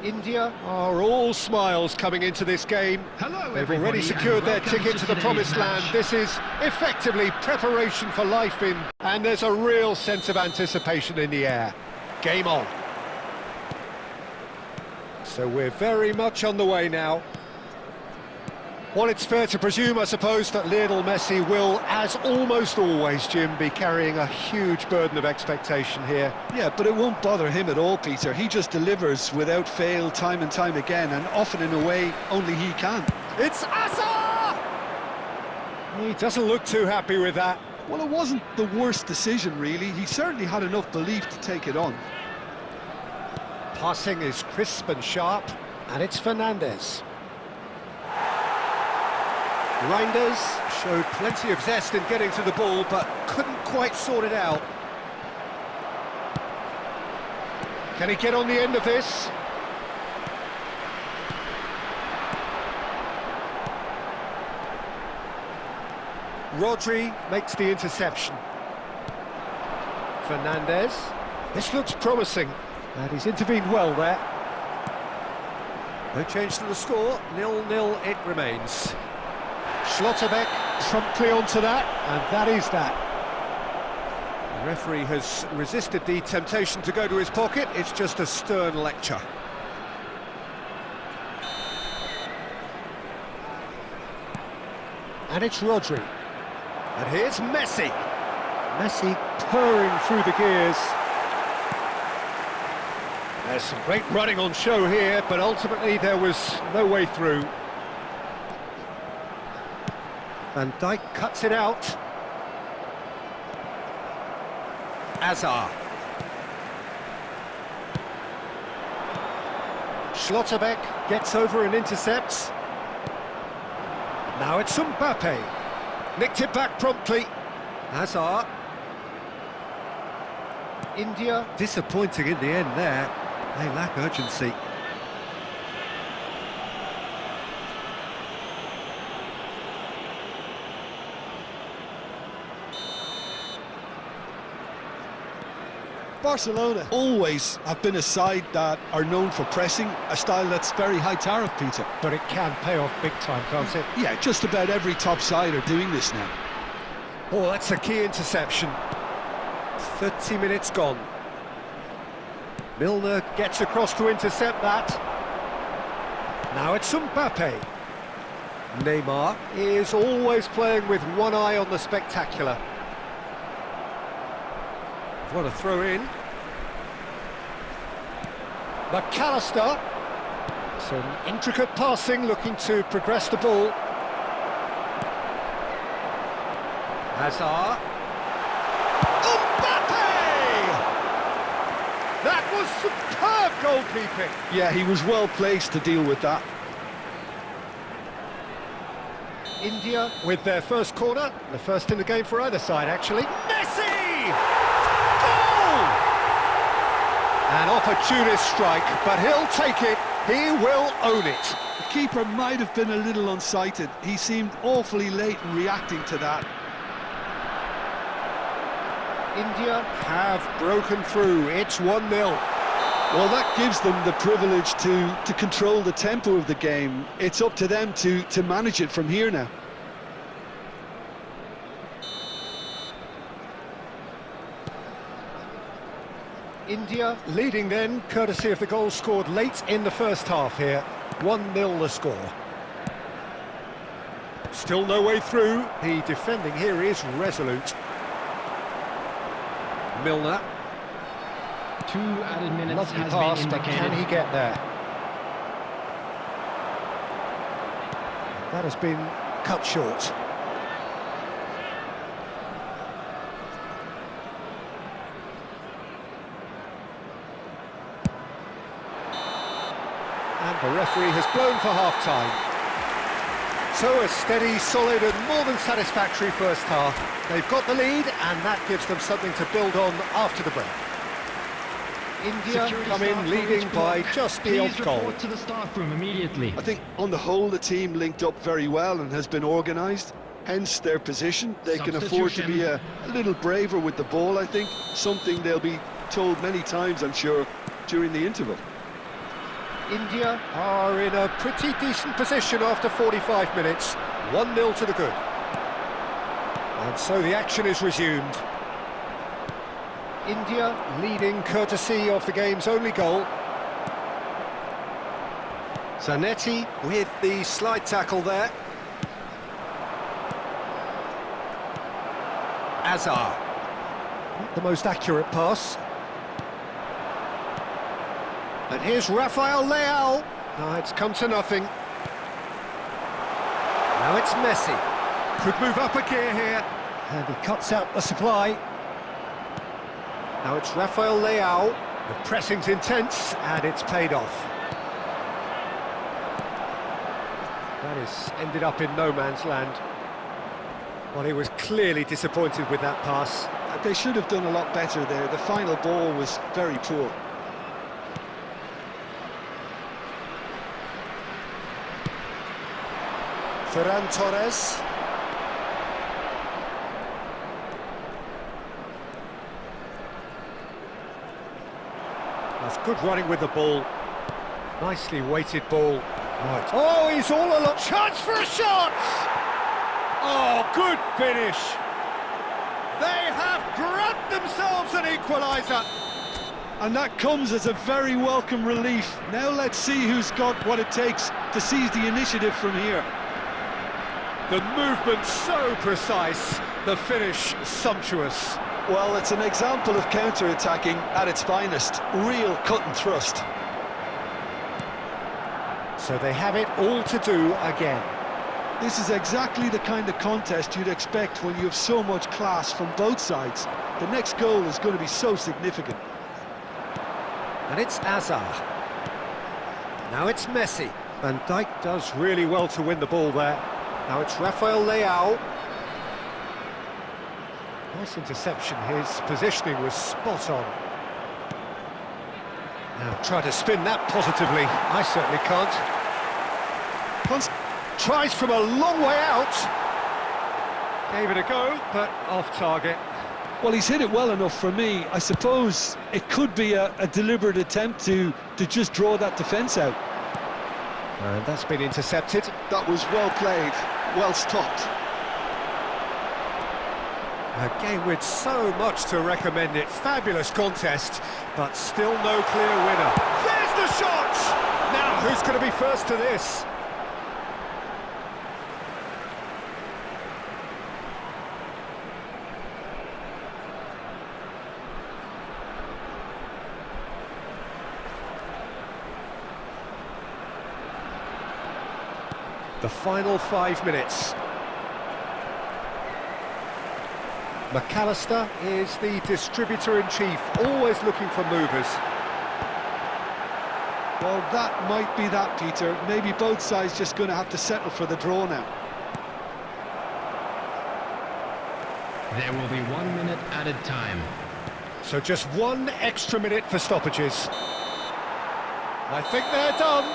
India are all smiles coming into this game. Hello, They've already secured their ticket to the promised land. This is effectively preparation for life and there's a real sense of anticipation in the air. Game on. So we're very much on the way now. Well, it's fair to presume, I suppose, that Lionel Messi will, as almost always, Jim, be carrying a huge burden of expectation here. Yeah, but it won't bother him at all, Peter. He just delivers without fail time and time again, and often in a way only he can. It's Asa! He doesn't look too happy with that. Well, it wasn't the worst decision, really. He certainly had enough belief to take it on. Passing is crisp and sharp, and it's Fernandes. Reinders showed plenty of zest in getting to the ball, but couldn't quite sort it out. Can he get on the end of this? Rodri makes the interception. Fernandes. This looks promising, and he's intervened well there. No change to the score, 0-0 it remains. Schlotterbeck promptly onto that, and that is that. The referee has resisted the temptation to go to his pocket. It's just a stern lecture. And it's Rodri. And here's Messi. Messi purring through the gears. There's some great running on show here, but ultimately there was no way through. Van Dijk cuts it out. Azar. Schlotterbeck gets over and intercepts. Now it's Mbappe. Nicked it back promptly. Azar. India disappointing in the end there. They lack urgency. Barcelona always have been a side that are known for pressing, a style that's very high tariff, Peter. But it can pay off big time, can't it? Yeah, just about every top side are doing this now. Oh, that's a key interception. 30 minutes gone. Milner gets across to intercept that. Now it's Mbappe. Neymar is always playing with one eye on the spectacular. What a throw in. McAllister. Some intricate passing, looking to progress the ball. Hazard. Mbappe! That was superb goalkeeping. Yeah, he was well placed to deal with that. India with their first corner, the first in the game for either side, actually. Messi! An opportunist strike, but he'll take it, he will own it. The keeper might have been a little unsighted. He seemed awfully late in reacting to that. India have broken through, it's 1-0. Well, that gives them the privilege to control the tempo of the game. It's up to them to manage it from here now. India leading then, courtesy of the goal scored late in the first half here. 1-0 the score. Still no way through. The defending here is resolute. Milner. 2 added minutes Lovely has pass, been but indicated. can he get there? That has been cut short. And the referee has blown for half-time. So a steady, solid and more than satisfactory first half. They've got the lead and that gives them something to build on after the break. India come in leading by just the odd goal. Report to the staff room immediately. I think on the whole the team linked up very well and has been organised, hence their position. They can afford to be a little braver with the ball, I think, something they'll be told many times, I'm sure, during the interval. India are in a pretty decent position after 45 minutes. 1-0 to the good. And so the action is resumed. India leading courtesy of the game's only goal. Zanetti with the slide tackle there. Azar. Not the most accurate pass. And here's Rafael Leao. No, it's come to nothing. Now it's Messi. Could move up a gear here. And he cuts out the supply. Now it's Rafael Leao. The pressing's intense, and it's paid off. That has ended up in no man's land. Well, he was clearly disappointed with that pass. They should have done a lot better there. The final ball was very poor. Ferran Torres. That's good running with the ball. Nicely weighted ball. Right. Oh, he's all alone. Chance for a shot! Oh, good finish. They have grabbed themselves an equaliser. And that comes as a very welcome relief. Now let's see who's got what it takes to seize the initiative from here. The movement so precise, the finish sumptuous. Well, it's an example of counter-attacking at its finest. Real cut and thrust. So they have it all to do again. This is exactly the kind of contest you'd expect when you have so much class from both sides. The next goal is going to be so significant. And it's Azar. Now it's Messi. Van Dijk does really well to win the ball there. Now it's Rafael Leao. Nice interception, his positioning was spot on. Now try to spin that positively. I certainly can't. Tries from a long way out. Gave it a go, but off target. Well, he's hit it well enough for me. I suppose it could be a deliberate attempt to just draw that defence out. And that's been intercepted. That was well played, well stopped. A game with so much to recommend it. Fabulous contest, but still no clear winner. There's the shot! Now, who's going to be first to this? The final 5 minutes. McAllister is the distributor-in-chief, always looking for movers. Well, that might be that, Peter. Maybe both sides just going to have to settle for the draw now. There will be 1 minute added time. So just 1 extra minute for stoppages. I think they're done.